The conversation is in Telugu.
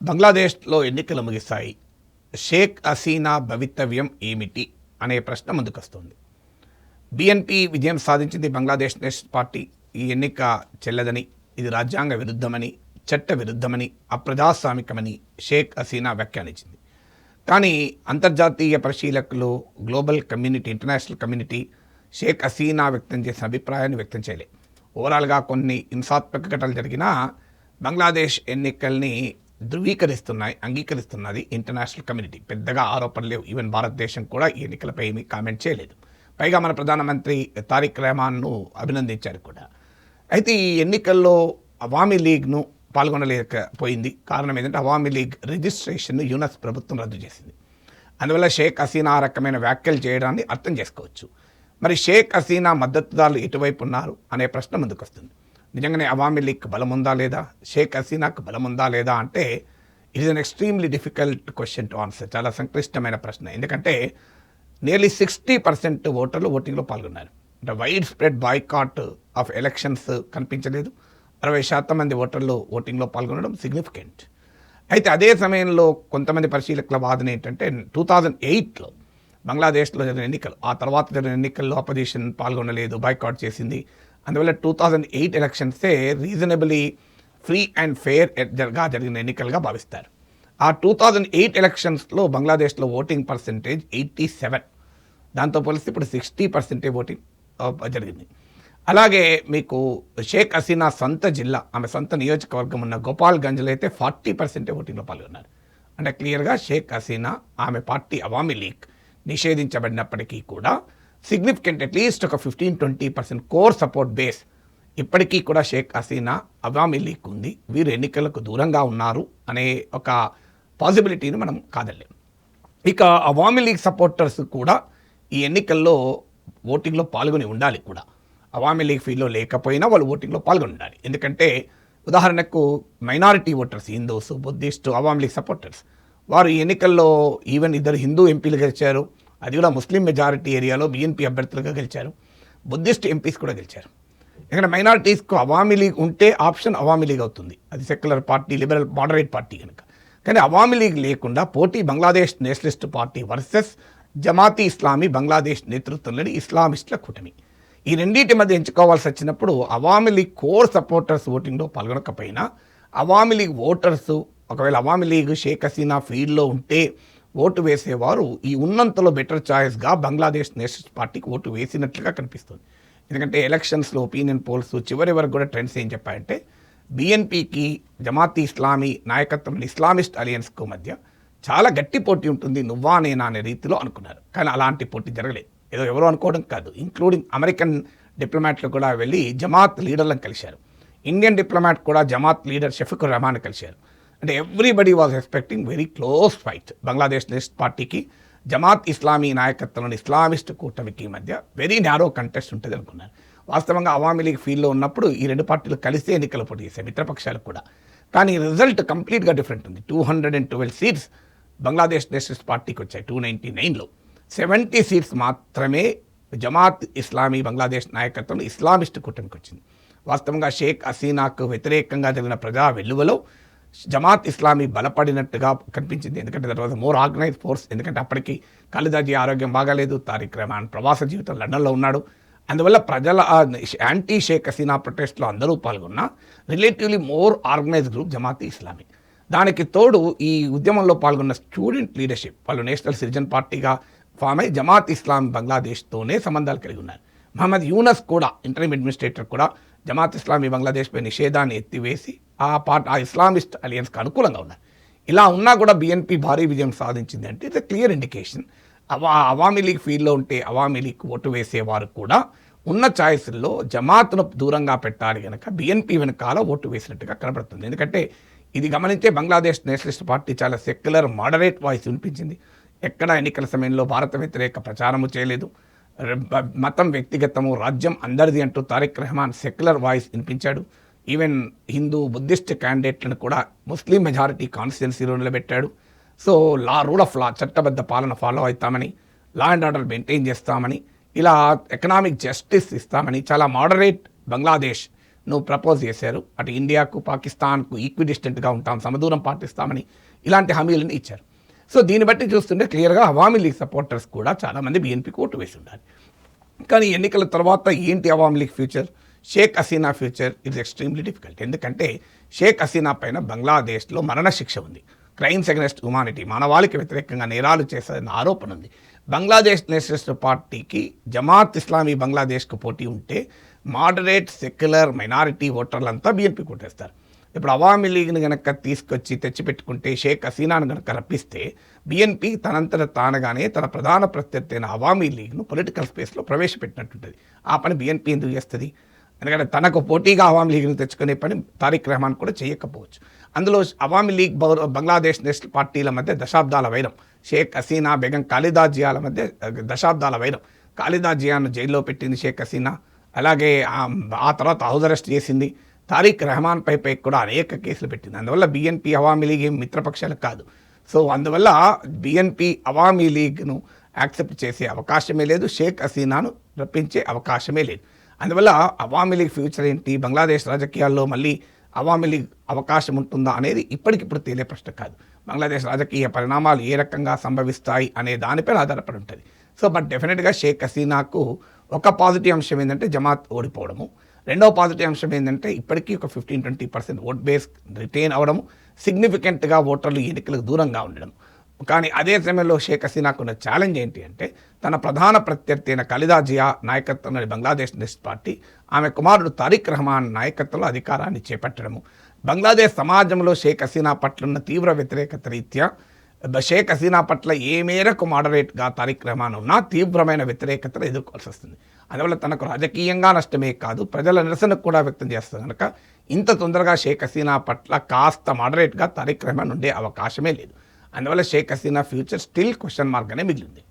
బంగ్లాదేశ్లో ఎన్నికలు ముగిశాయి. షేక్ హసీనా భవితవ్యం ఏమిటి అనే ప్రశ్న ముందుకొస్తుంది. బీఎన్పీ విజయం సాధించింది. బంగ్లాదేశ్ నేషనల్ పార్టీ ఈ ఎన్నిక చెల్లదని, ఇది రాజ్యాంగ విరుద్ధమని, చట్ట విరుద్ధమని, అప్రజాస్వామికమని షేక్ హసీనా వ్యాఖ్యానించింది. కానీ అంతర్జాతీయ పరిశీలకులు, global community, international community Sheikh Hasina వ్యక్తం చేసిన అభిప్రాయాన్ని వ్యక్తం చేయలేదు. ఓవరాల్గా కొన్ని హింసాత్మక ఘటనలు జరిగినా బంగ్లాదేశ్ ఎన్నికల్ని ధృవీకరిస్తున్నాయి, అంగీకరిస్తున్నది ఇంటర్నేషనల్ కమ్యూనిటీ. పెద్దగా ఆరోపణలు లేవు. ఈవెన్ భారతదేశం కూడా ఈ ఎన్నికలపై ఏమీ కామెంట్ చేయలేదు. పైగా మన ప్రధానమంత్రి తారిక్ రెహమాన్ను అభినందించారు కూడా. అయితే ఈ ఎన్నికల్లో అవామీ లీగ్ను పాల్గొనలేకపోయింది. కారణం ఏంటంటే అవామీ లీగ్ రిజిస్ట్రేషన్ను యునెస్ ప్రభుత్వం రద్దు చేసింది. అందువల్ల షేక్ హసీనా ఆ రకమైన వ్యాఖ్యలు చేయడాన్ని అర్థం చేసుకోవచ్చు. మరి షేక్ హసీనా మద్దతుదారులు ఎటువైపు ఉన్నారు అనే ప్రశ్న ముందుకు వస్తుంది. నిజంగానే అవామీ లీగ్కి బలం ఉందా లేదా, షేక్ హసీనాకు బలం ఉందా లేదా అంటే it is an extremely difficult question to answer. చాలా సంక్లిష్టమైన ప్రశ్న. ఎందుకంటే నియర్లీ 60% ఓటర్లు ఓటింగ్లో పాల్గొన్నారు. అంటే wide spread boycott of elections కనిపించలేదు. 60% మంది ఓటర్లు ఓటింగ్లో పాల్గొనడం సిగ్నిఫికెంట్. అయితే అదే సమయంలో కొంతమంది పరిశీలకుల వాదన ఏంటంటే 2008లో బంగ్లాదేశ్లో జరిగిన ఎన్నికలు, ఆ తర్వాత జరిగిన ఎన్నికల్లో అపోజిషన్ పాల్గొనలేదు, బాయ్కాట్ చేసింది. అందువల్ల 2008 ఎలక్షన్సే రీజనబుల్లీ ఫ్రీ అండ్ ఫెయిర్గా జరిగిన ఎన్నికలుగా భావిస్తారు. ఆ 2008 ఎలక్షన్స్లో బంగ్లాదేశ్లో ఓటింగ్ పర్సెంటేజ్ 87. దాంతో పోలిస్తే ఇప్పుడు 60% ఓటింగ్ జరిగింది. అలాగే మీకు షేక్ హసీనా సొంత జిల్లా, ఆమె సొంత నియోజకవర్గం ఉన్న గోపాల్గంజ్లో అయితే 40% ఓటింగ్లో పాల్గొన్నారు. అంటే క్లియర్గా షేక్ హసీనా, ఆమె పార్టీ అవామీ లీగ్ నిషేధించబడినప్పటికీ కూడా సిగ్నిఫికెంట్ అట్లీస్ట్ ఒక 15-20% కోర్ సపోర్ట్ బేస్ ఇప్పటికీ కూడా షేక్ హసీనా అవామీ లీగ్ ఉంది. వీరు ఎన్నికలకు దూరంగా ఉన్నారు అనే ఒక పాసిబిలిటీని మనం కాదలేం. ఇక అవామీ లీగ్ సపోర్టర్స్ కూడా ఈ ఎన్నికల్లో ఓటింగ్లో పాల్గొని ఉండాలి కూడా. అవామీ లీగ్ ఫీల్డ్లో లేకపోయినా వాళ్ళు ఓటింగ్లో పాల్గొని ఉండాలి. ఎందుకంటే ఉదాహరణకు minority voters, Hindus, Buddhist, Awami league supporters, వారు ఈ ఎన్నికల్లో ఈవెన్ 2 హిందూ ఎంపీలు గెలిచారు. అది కూడా ముస్లిం మెజారిటీ ఏరియాలో బీఎన్పీ అభ్యర్థులుగా గెలిచారు. బుద్ధిస్ట్ ఎంపీస్ కూడా గెలిచారు. ఇక్కడ మైనారిటీస్కు అవామీ లీగ్ ఉంటే ఆప్షన్ అవామీ లీగ్ అవుతుంది. అది secular party, liberal moderate party కనుక. కానీ అవామీ లీగ్ లేకుండా పోటీ Bangladesh nationalist party versus Jamaat Islami Bangladesh నేతృత్వంలోని ఇస్లామిస్టుల కూటమి. ఈ రెండింటి మధ్య ఎంచుకోవాల్సి వచ్చినప్పుడు అవామీ లీగ్ కోర్ సపోర్టర్స్ ఓటింగ్లో పాల్గొనకపోయినా అవామీ లీగ్ ఓటర్స్, ఒకవేళ అవామీ లీగ్ షేక్ హసీనా ఫీల్డ్లో ఉంటే ఓటు వేసేవారు ఈ ఉన్నంతలో బెటర్ చాయిస్గా బంగ్లాదేశ్ నేషనలిస్ట్ పార్టీకి ఓటు వేసినట్లుగా కనిపిస్తుంది. ఎందుకంటే ఎలక్షన్స్లో ఒపీనియన్ పోల్స్ చివరి వరకు కూడా ట్రెండ్స్ ఏం చెప్పాయంటే బీఎన్పీకి జమాతీ ఇస్లామీ నాయకత్వం ఇస్లామిస్ట్ అలియన్స్కు మధ్య చాలా గట్టి పోటీ ఉంటుంది, నువ్వా నేనా అనే రీతిలో అనుకున్నారు. కానీ అలాంటి పోటీ జరగలేదు. ఏదో ఎవరో అనుకోవడం కాదు, ఇంక్లూడింగ్ అమెరికన్ డిప్లొమాట్లు కూడా వెళ్ళి జమాత్ లీడర్లను కలిశారు. ఇండియన్ డిప్లొమాట్ కూడా జమాత్ లీడర్ షఫీకుర్ రహమాన్ కలిశారు. అంటే everybody was expecting very close fight. Bangladesh national పార్టీకి జమాత్ ఇస్లామీ నాయకత్వంలోని ఇస్లామిస్ట్ కూటమికి మధ్య వెరీ నారో కంటెస్ట్ ఉంటుంది అనుకున్నారు. వాస్తవంగా అవామీ లీగ్ ఫీల్డ్లో ఉన్నప్పుడు ఈ 2 పార్టీలు కలిసే ఎన్నికలు పోటీ చేశాయి, మిత్రపక్షాలకు కూడా. కానీ రిజల్ట్ కంప్లీట్గా డిఫరెంట్ ఉంది. 212 సీట్స్ బంగ్లాదేశ్ నేషనలిస్ట్ పార్టీకి వచ్చాయి 299లో. 70 సీట్స్ మాత్రమే జమాత్ ఇస్లామీ బంగ్లాదేశ్ నాయకత్వంలో ఇస్లామిస్ట్ కూటమికి వచ్చింది. వాస్తవంగా షేక్ హసీనాకు వ్యతిరేకంగా జరిగిన ప్రజా వెలువలో జమాత్ ఇస్లామీ బలపడినట్టుగా కనిపించింది. ఎందుకంటే that was more organise force. ఎందుకంటే అప్పటికి ఖలీదాజీ ఆరోగ్యం బాగాలేదు, తారిక్ రెహమాన్ ప్రవాస జీవితం లండన్లో ఉన్నాడు. అందువల్ల ప్రజల యాంటీ షేక్ హసీనా ప్రొటెస్ట్లో అందరూ పాల్గొన్న relatively more organise group Jamaat Islami. దానికి తోడు ఈ ఉద్యమంలో పాల్గొన్న స్టూడెంట్ లీడర్షిప్, వాళ్ళు నేషనల్ సిటిజన్ పార్టీగా ఫామ్ అయి జమాత్ ఇస్లామీ బంగ్లాదేశ్తోనే సంబంధాలు కలిగి ఉన్నారు. మహమ్మద్ యూనస్ కూడా, ఇంటరిమ్ అడ్మినిస్ట్రేటర్ కూడా జమాత్ ఇస్లామీ బంగ్లాదేశ్పై నిషేధాన్ని ఎత్తివేసి ఆ ఇస్లామిస్ట్ అలియన్స్కి అనుకూలంగా ఉన్నారు. ఇలా ఉన్నా కూడా బీఎన్పీ భారీ విజయం సాధించింది అంటే it's clear indication. Awami league ఫీల్డ్లో ఉంటే అవామీ లీగ్ ఓటు వేసేవారు కూడా ఉన్న ఛాయిస్ల్లో జమాత్ను దూరంగా పెట్టాలి కనుక బీఎన్పీ వెనకాల ఓటు వేసినట్టుగా కనబడుతుంది. ఎందుకంటే ఇది గమనించే బంగ్లాదేశ్ నేషనలిస్ట్ పార్టీ చాలా సెక్యులర్ మోడరేట్ వాయిస్ వినిపించింది. ఎక్కడ ఎన్నికల సమయంలో భారత వ్యతిరేక ప్రచారము చేయలేదు. మతం వ్యక్తిగతము, రాజ్యం అందరిది అంటూ తారిక్ రెహమాన్ సెక్యులర్ వాయిస్ వినిపించాడు. ఈవెన్ హిందూ, బుద్ధిస్ట్ క్యాండిడేట్లను కూడా ముస్లిం మెజారిటీ కాన్స్టిట్యున్సీలో నిలబెట్టాడు. సో రూల్ ఆఫ్ లా, చట్టబద్ధ పాలన ఫాలో అవుతామని, లా అండ్ ఆర్డర్ మెయింటైన్ చేస్తామని, ఇలా ఎకనామిక్ జస్టిస్ ఇస్తామని చాలా మోడరేట్ బంగ్లాదేశ్ నువ్వు ప్రపోజ్ చేశారు. అటు ఇండియాకు పాకిస్తాన్కు ఈక్విడిస్టెంట్గా ఉంటాం, సమదూరం పాటిస్తామని ఇలాంటి హామీలను ఇచ్చారు. సో దీన్ని బట్టి చూస్తుంటే క్లియర్గా అవామీ లీగ్ సపోర్టర్స్ కూడా చాలామంది బీఎన్పీకి ఓటు వేసి ఉండాలి. కానీ ఎన్నికల తర్వాత ఏంటి Awami League future, Sheikh Hasina future is extremely difficult. ఎందుకంటే షేక్ హసీనా పైన బంగ్లాదేశ్లో మరణశిక్ష ఉంది. క్రైమ్స్ అగెన్స్ట్ హ్యుమానిటీ, మానవాళికి వ్యతిరేకంగా నేరాలు చేశారన్న ఆరోపణ ఉంది. బంగ్లాదేశ్ నేషనలిస్ట్ పార్టీకి జమాత్ ఇస్లామీ బంగ్లాదేశ్కు పోటీ ఉంటే మోడరేట్ సెక్యులర్ మైనారిటీ ఓటర్లంతా బీఎన్పీ కొట్టేస్తారు. ఇప్పుడు అవామీ లీగ్ని కనుక తీసుకొచ్చి తెచ్చిపెట్టుకుంటే, షేక్ హసీనాను కనుక రప్పిస్తే బీఎన్పీ తనంతట తానగానే తన ప్రధాన ప్రత్యర్థి అయిన అవామీ లీగ్ను పొలిటికల్ స్పేస్లో ప్రవేశపెట్టినట్టుంటుంది. ఆ పని బీఎన్పీ ఎందుకు చేస్తుంది? ఎందుకంటే తనకు పోటీగా అవామీ లీగ్ను తెచ్చుకునే పని తారిక్ రెహమాన్ కూడా చేయకపోవచ్చు. అందులో అవామీ లీగ్ బంగ్లాదేశ్ నేషనల్ పార్టీల మధ్య దశాబ్దాల వైరం, షేక్ హసీనా బేగం ఖాలిదా జియాల మధ్య దశాబ్దాల వైరం. ఖాలిదా జియాను జైల్లో పెట్టింది షేక్ హసీనా, అలాగే ఆ తర్వాత హౌస్ అరెస్ట్ చేసింది. తారిక్ రెహమాన్ పై కూడా అనేక కేసులు పెట్టింది. అందువల్ల బీఎన్పీ అవామీ లీగ్ ఏం మిత్రపక్షాలు కాదు. సో అందువల్ల బీఎన్పీ అవామీ లీగ్ను యాక్సెప్ట్ చేసే అవకాశమే లేదు, షేక్ హసీనాను రప్పించే అవకాశమే లేదు. అందువల్ల అవామీ లీగ్ ఫ్యూచర్ ఏంటి, బంగ్లాదేశ్ రాజకీయాల్లో మళ్ళీ అవామీ లీగ్ అవకాశం ఉంటుందా అనేది ఇప్పటికిప్పుడు తేలే ప్రశ్న కాదు. బంగ్లాదేశ్ రాజకీయ పరిణామాలు ఏ రకంగా సంభవిస్తాయి అనే దానిపైన ఆధారపడి ఉంటుంది. సో బట్ డెఫినెట్గా షేక్ హసీనాకు ఒక పాజిటివ్ అంశం ఏంటంటే జమాత్ ఓడిపోవడము, రెండవ పాజిటివ్ అంశం ఏంటంటే ఇప్పటికీ ఒక 15-20% ఓట్ బేస్ రిటైన్ అవ్వడము, సిగ్నిఫికెంట్గా ఓటర్లు ఎన్నికలకు దూరంగా ఉండడం. కానీ అదే సమయంలో షేక్ హసీనాకు ఉన్న ఛాలెంజ్ ఏంటి అంటే, తన ప్రధాన ప్రత్యర్థి అయిన ఖాలిదా జియా నాయకత్వంలోని బంగ్లాదేశ్ నేషనల్ పార్టీ ఆమె కుమారుడు తారిక్ రెహమాన్ నాయకత్వంలో అధికారాన్ని చేపట్టడము. బంగ్లాదేశ్ సమాజంలో షేక్ హసీనా పట్ల ఉన్న తీవ్ర వ్యతిరేకత రీత్యా షేక్ హసీనా పట్ల ఏ మేరకు మోడరేట్గా తారిక్ రెహమాన్ ఉన్నా తీవ్రమైన వ్యతిరేకతను ఎదుర్కోవాల్సి వస్తుంది. అందువల్ల తనకు రాజకీయంగా నష్టమే కాదు, ప్రజల నిరసనకు కూడా వ్యక్తం చేస్తుంది కనుక ఇంత తొందరగా షేక్ హసీనా పట్ల కాస్త మోడరేట్గా తారిక్ రెహమాన్ ఉండే అవకాశమే లేదు. అందువల్ల Sheikh Hasina future still question mark అనే మిగిలింది.